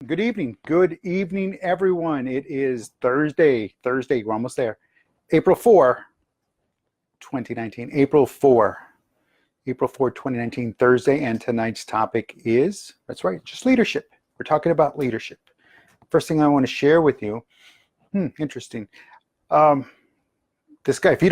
Good evening. Good evening, everyone. It is Thursday. We're almost there. April 4, 2019. April 4, 2019, Thursday. And tonight's topic is, that's right, just leadership. We're talking about leadership. First thing I want to share with you, interesting. This guy, if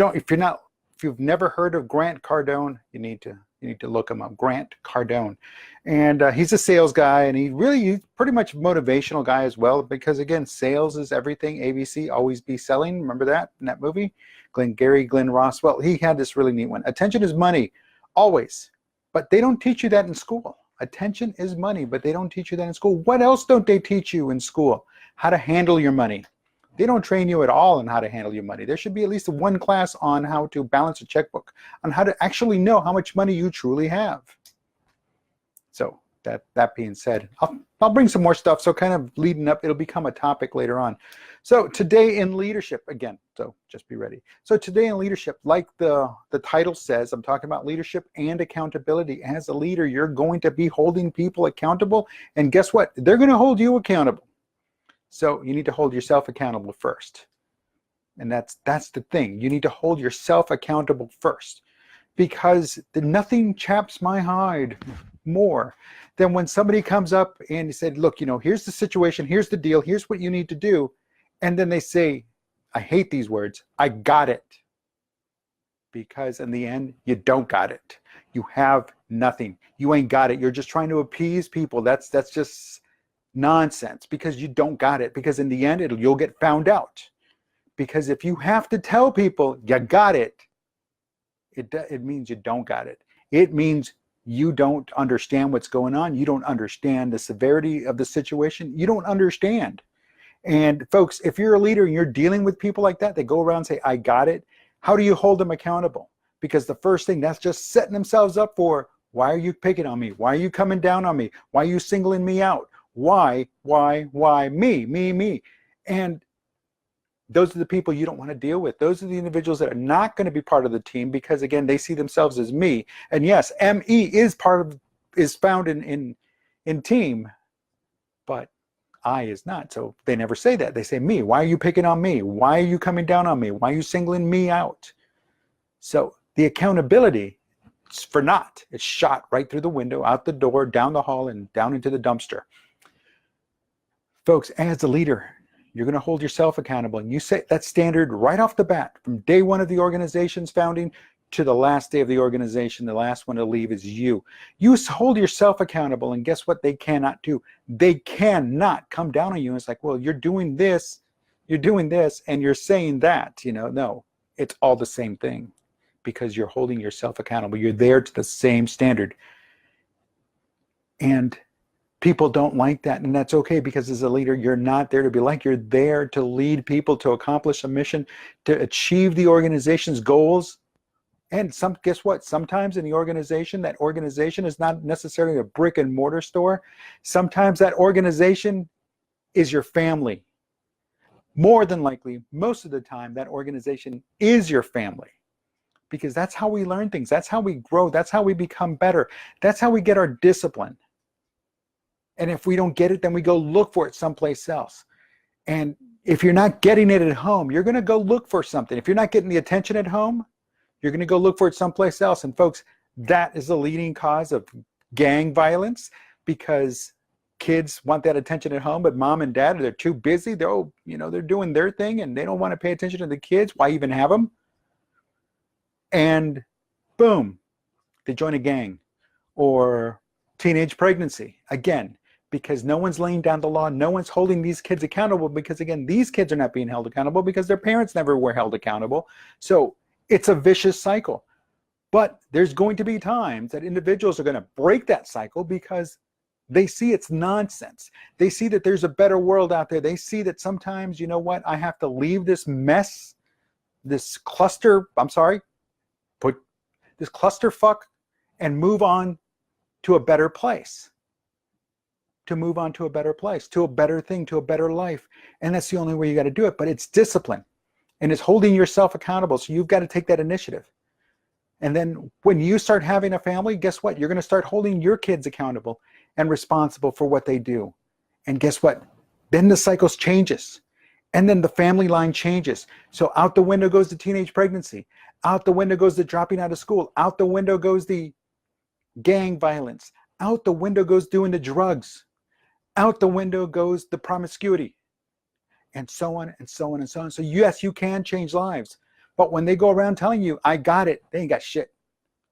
you've never heard of Grant Cardone, you need to look him up. Grant Cardone, and he's a sales guy, and he's pretty much a motivational guy as well. Because again, sales is everything. ABC, always be selling. Remember that in that movie? Glenn Ross. Well, he had this really neat one. Attention is money, always, but they don't teach you that in school. Attention is money, but they don't teach you that in school. What else don't they teach you in school? How to handle your money. They don't train you at all on how to handle your money. There should be at least one class on how to balance a checkbook, on how to actually know how much money you truly have. So that being said, I'll bring some more stuff. So kind of leading up, it'll become a topic later on. So today in leadership, again, so just be ready. So today in leadership, like the title says, I'm talking about leadership and accountability. As a leader, you're going to be holding people accountable. And guess what? They're going to hold you accountable. So you need to hold yourself accountable first. And that's the thing. You need to hold yourself accountable first. Because nothing chaps my hide more than when somebody comes up and said, look, here's the situation, here's the deal, here's what you need to do. And then they say, I hate these words, I got it. Because in the end, you don't got it. You have nothing. You ain't got it. You're just trying to appease people. That's just nonsense, because you don't got it. Because in the end, you'll get found out. Because if you have to tell people you got it, it means you don't got it. It means you don't understand what's going on. You don't understand the severity of the situation. You don't understand. And folks, if you're a leader and you're dealing with people like that, they go around and say, I got it. How do you hold them accountable? Because the first thing, that's just setting themselves up for, why are you picking on me? Why are you coming down on me? Why are you singling me out? Why, me? And those are the people you don't want to deal with. Those are the individuals that are not going to be part of the team, because again, they see themselves as me. And yes, ME is found in team, but I is not. So they never say that. They say me. Why are you picking on me? Why are you coming down on me? Why are you singling me out? So the accountability, for naught. It's shot right through the window, out the door, down the hall, and down into the dumpster. Folks, as a leader, you're going to hold yourself accountable, and you set that standard right off the bat. From day one of the organization's founding to the last day of the organization, the last one to leave is you. You hold yourself accountable, and guess what they cannot do? They cannot come down on you. It's like, well, you're doing this, and you're saying that. No, it's all the same thing, because you're holding yourself accountable. You're there to the same standard. And people don't like that, and that's okay, because as a leader, you're not there to be liked. You're there to lead people to accomplish a mission, to achieve the organization's goals. And guess what? Sometimes in the organization, that organization is not necessarily a brick and mortar store. Sometimes that organization is your family. More than likely, most of the time, that organization is your family. Because that's how we learn things. That's how we grow. That's how we become better. That's how we get our discipline. And if we don't get it, then we go look for it someplace else. And if you're not getting it at home, you're going to go look for something. If you're not getting the attention at home, you're going to go look for it someplace else. And folks, that is the leading cause of gang violence, because kids want that attention at home, but mom and dad, they're too busy. They're doing their thing, and they don't want to pay attention to the kids. Why even have them? And boom, they join a gang. Or teenage pregnancy. Again, because no one's laying down the law. No one's holding these kids accountable, because again, these kids are not being held accountable because their parents never were held accountable. So it's a vicious cycle. But there's going to be times that individuals are going to break that cycle, because they see it's nonsense. They see that there's a better world out there. They see that sometimes, I have to leave this mess, this clusterfuck, and move on to a better place. To move on to a better place, to a better thing, to a better life. And that's the only way you got to do it. But it's discipline, and it's holding yourself accountable. So you've got to take that initiative. And then when you start having a family, guess what? You're going to start holding your kids accountable and responsible for what they do. And guess what? Then the cycle changes. And then the family line changes. So out the window goes the teenage pregnancy. Out the window goes the dropping out of school. Out the window goes the gang violence. Out the window goes doing the drugs. Out the window goes the promiscuity. And so on and so on and so on. So yes, you can change lives. But when they go around telling you, I got it, they ain't got shit.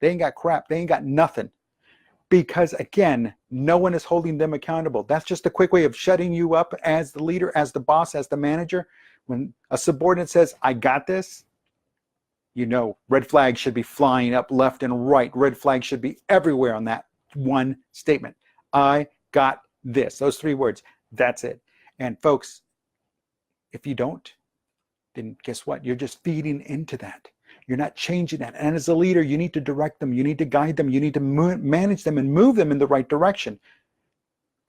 They ain't got crap. They ain't got nothing. Because again, no one is holding them accountable. That's just a quick way of shutting you up as the leader, as the boss, as the manager. When a subordinate says, I got this, you know, red flags should be flying up left and right. Red flags should be everywhere on that one statement. I got this. Those 3 words. That's it. And folks, if you don't, then guess what? You're just feeding into that. You're not changing that. And as a leader, you need to direct them. You need to guide them. You need to manage them and move them in the right direction.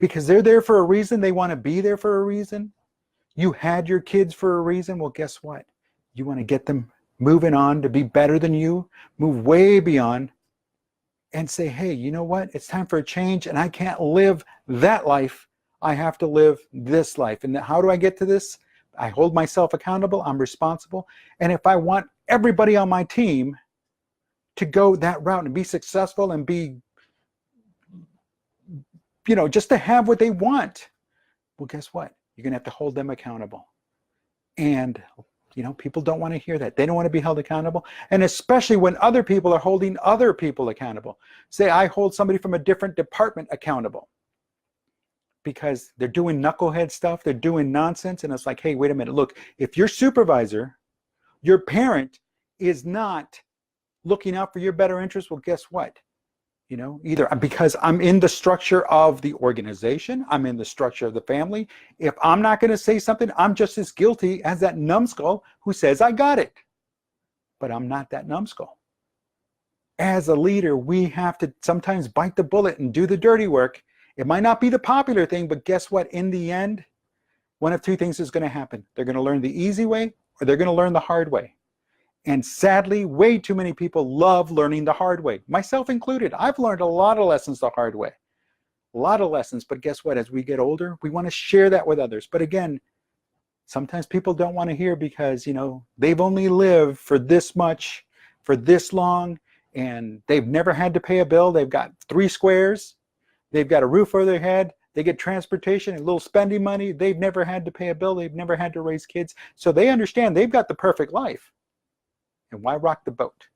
Because they're there for a reason. They want to be there for a reason. You had your kids for a reason. Well, guess what? You want to get them moving on to be better than you, move way beyond, and say, hey, you know what? It's time for a change, and I can't live that life. I have to live this life. And how do I get to this? I hold myself accountable. I'm responsible. And if I want everybody on my team to go that route and be successful and be, you know, just to have what they want, well, guess what? You're going to have to hold them accountable. And, you know, people don't want to hear that. They don't want to be held accountable. And especially when other people are holding other people accountable. Say I hold somebody from a different department accountable because they're doing knucklehead stuff, they're doing nonsense, and it's like, hey, wait a minute, look, if your supervisor, your parent is not looking out for your better interest, well, guess what? You know, either because I'm in the structure of the organization, I'm in the structure of the family. If I'm not going to say something, I'm just as guilty as that numbskull who says, I got it. But I'm not that numbskull. As a leader, we have to sometimes bite the bullet and do the dirty work. It might not be the popular thing, but guess what? In the end, one of 2 things is going to happen. They're going to learn the easy way or they're going to learn the hard way. And sadly, way too many people love learning the hard way, myself included. I've learned a lot of lessons the hard way, a lot of lessons. But guess what? As we get older, we want to share that with others. But again, sometimes people don't want to hear because, you know, they've only lived for this much, for this long, and they've never had to pay a bill. They've got 3 squares. They've got a roof over their head. They get transportation and a little spending money. They've never had to pay a bill. They've never had to raise kids. So they understand they've got the perfect life. And why rock the boat?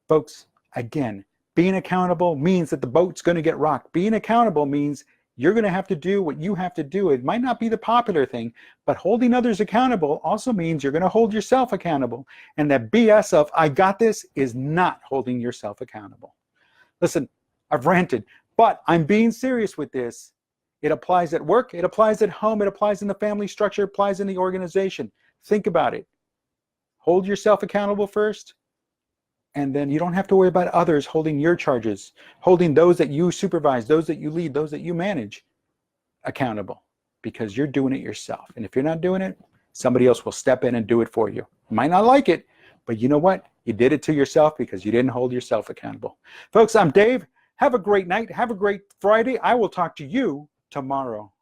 Folks, again, being accountable means that the boat's going to get rocked. Being accountable means you're going to have to do what you have to do. It might not be the popular thing, but holding others accountable also means you're going to hold yourself accountable. And that BS of, I got this, is not holding yourself accountable. Listen, I've ranted, but I'm being serious with this. It applies at work, it applies at home, it applies in the family structure, it applies in the organization. Think about it. Hold yourself accountable first, and then you don't have to worry about others holding your charges, holding those that you supervise, those that you lead, those that you manage accountable, because you're doing it yourself. And if you're not doing it, somebody else will step in and do it for you. You might not like it, but you know what? You did it to yourself because you didn't hold yourself accountable. Folks, I'm Dave. Have a great night. Have a great Friday. I will talk to you tomorrow.